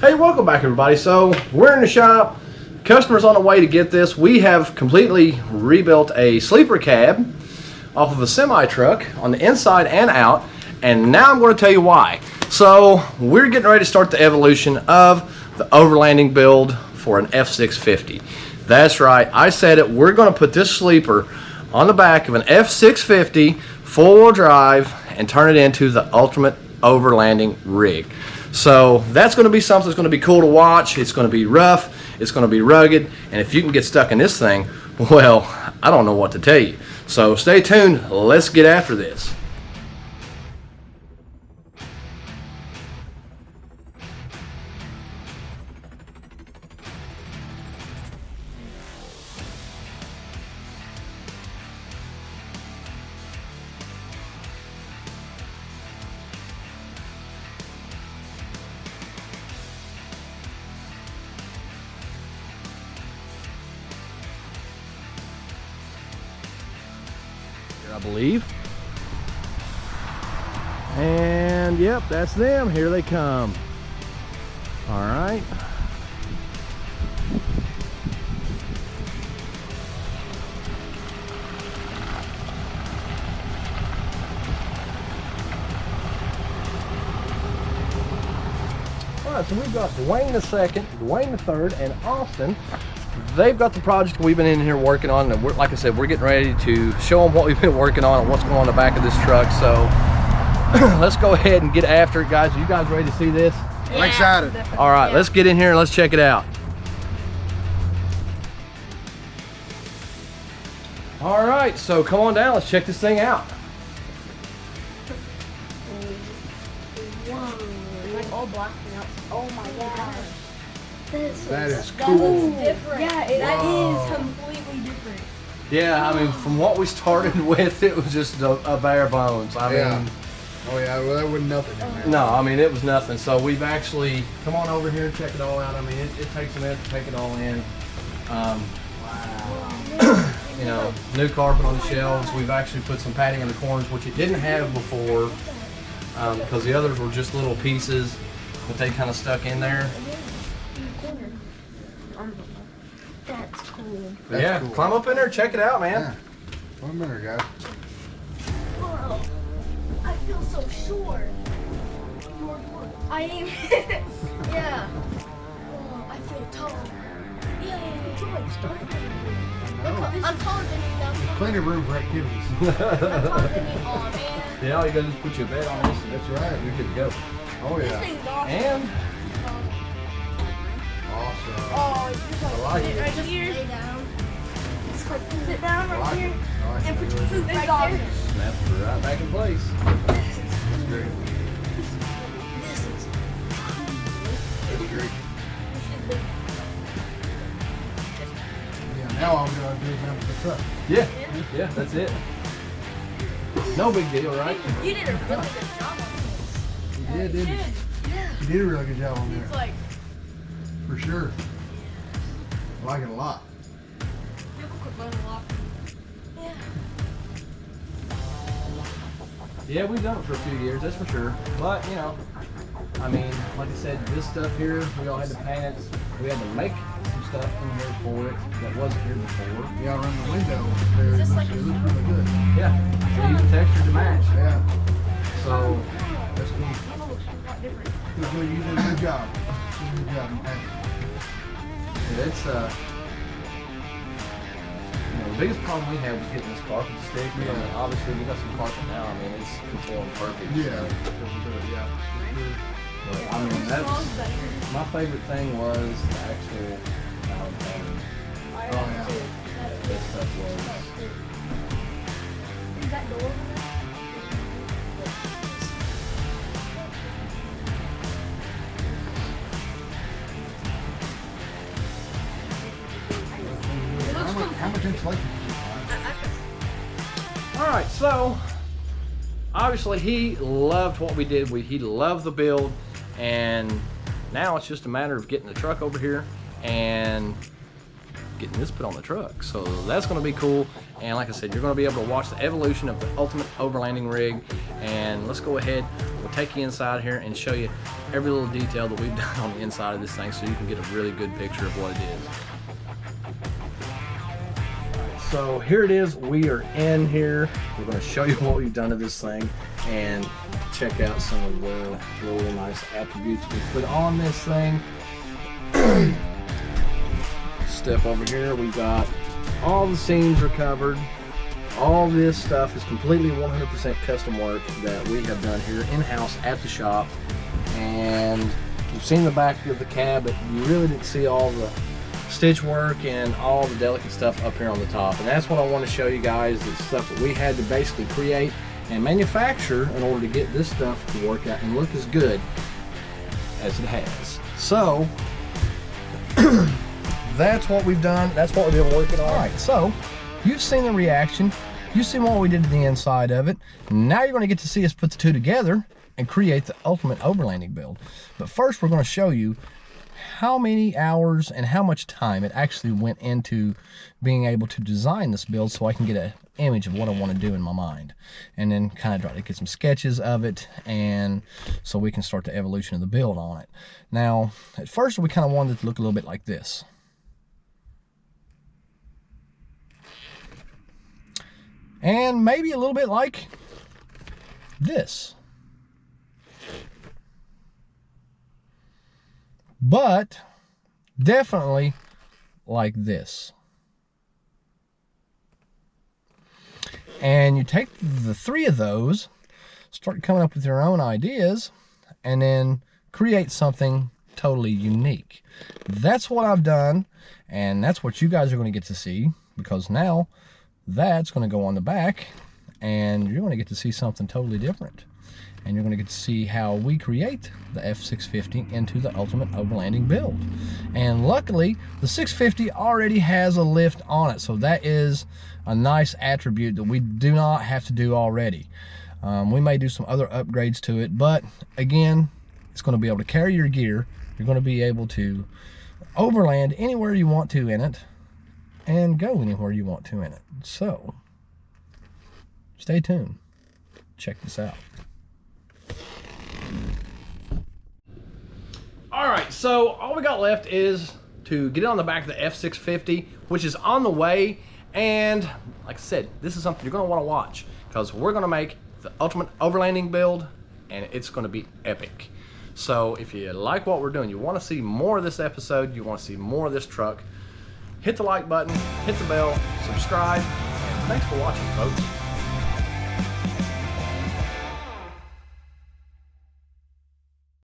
Hey, welcome back everybody. So we're in the shop, customer's on the way to get this. We have completely rebuilt a sleeper cab off of a semi truck on the inside and out, and now I'm going to tell you why. So we're getting ready to start the evolution of the overlanding build for an F650. That's right, I said it. We're going to put this sleeper on the back of an F650 four-wheel drive and turn it into the ultimate overlanding rig. So that's going to be something that's going to be cool to watch. It's going to be rough, it's going to be rugged, and if you can get stuck in this thing, well, I don't know what to tell you. So stay tuned, let's get after this. I believe. And yep, that's them. Here they come. All right. All right, so we've got Dwayne the second, Dwayne the third, and Austin. They've got the project we've been in here working on, and like I said, we're getting ready to show them what we've been working on and what's going on the back of this truck. So let's go ahead and get after it, guys. Are you guys ready to see this? Yeah, I'm excited. All right, let's get in here and let's check it out. All right, so come on down. Let's check this thing out. Whoa, like all black now. Oh my god. That is cool. Different. Yeah, that is completely different. Yeah, I mean, from what we started with, it was just a bare bones. I mean, oh yeah, well that wasn't nothing in there. no, I mean, it was nothing. So we've actually come on over here and check it all out. I mean, it takes a minute to take it all in. Wow. You know, new carpet on the shelves. We've actually put some padding in the corners, which it didn't have before, because the others were just little pieces, but they kind of stuck in there. That's cool. But yeah, cool. climb up in there, check it out, man. Yeah. 1 minute, guys. Whoa, I feel so short. I am. Yeah. Oh, I feel tall. Yeah, I'm taller than you now. Plenty of room for activities. I'm taller than you. Oh man. Yeah, all you gotta do is put your bed on this, and That's right. you're good to go. Oh This yeah. thing's awesome. And Awesome. Oh, you just I like it. right here. Lay down. Just like sit down I right like here. it. I like And it. put your food right there. snap it right back in place. That's great. This is That's great. Yeah, now all we gotta do is mount the truck. Yeah, yeah, that's it. No big deal, right? You did a really good job on this. You did, didn't you? Yeah. You did a really good job on It's there. like, For sure. I like it a lot. people could learn a lot. Yeah. Yeah, we've done it for a few years, that's for sure. But, you know, I mean, like I said, this stuff here, we all had to paint it. We had to make some stuff in here for it that wasn't here before. Yeah, around the window there, Is this like it a- looks really good. Yeah, so use the texture to match. Yeah, So, that's cool. It looks a lot different. You did a good job. You did a good job in painting. it's, you know, the biggest problem we had was getting this carpet to stick. I mean, Yeah. obviously, we got some carpet now. I mean, it's conformed perfect. Yeah. Yeah. But, I mean, that's, my favorite thing was the actual pattern. Oh yeah. This stuff was. Is that door over there? How much insulation did you buy? All right, so obviously he loved what we did. He loved the build, and now it's just a matter of getting the truck over here and getting this put on the truck. So that's going to be cool. And like I said, you're going to be able to watch the evolution of the ultimate overlanding rig. And let's go ahead. We'll take you inside here and show you every little detail that we've done on the inside of this thing so you can get a really good picture of what it is. So here it is. We are in here. We're going to show you what we've done to this thing and check out some of the really nice attributes we put on this thing. Step over here. We've got all the seams are covered. All this stuff is completely 100% custom work that we have done here in-house at the shop. And you've seen the back of the cab, but you really didn't see all the stitch work and all the delicate stuff up here on the top. And that's what I want to show you guys, the stuff that we had to basically create and manufacture in order to get this stuff to work out and look as good as it has. So that's what we've done. That's what we've been working on. All right, so you've seen the reaction. You've seen what we did to the inside of it. Now you're going to get to see us put the two together and create the ultimate overlanding build. But first, we're going to show you how many hours and how much time it actually went into being able to design this build so I can get an image of what I want to do in my mind. And then kind of try to get some sketches of it, and so we can start the evolution of the build on it. Now, at first, we kind of wanted it to look a little bit like this. And maybe a little bit like this. But definitely like this. And you take the three of those, start coming up with your own ideas, and then create something totally unique. That's what I've done, and that's what you guys are going to get to see, because now that's going to go on the back, and you're going to get to see something totally different. And you're going to get to see how we create the F650 into the ultimate overlanding build. And luckily, the 650 already has a lift on it, so that is a nice attribute that we do not have to do already. We may do some other upgrades to it, but again, it's going to be able to carry your gear. You're going to be able to overland anywhere you want to in it, and go anywhere you want to in it. So stay tuned. Check this out. All right, so all we got left is to get it on the back of the F650, which is on the way. And like I said, this is something you're going to want to watch, because we're going to make the ultimate overlanding build, and it's going to be epic. So if you like what we're doing, you want to see more of this episode, you want to see more of this truck, hit the like button, hit the bell, subscribe, and thanks for watching, folks.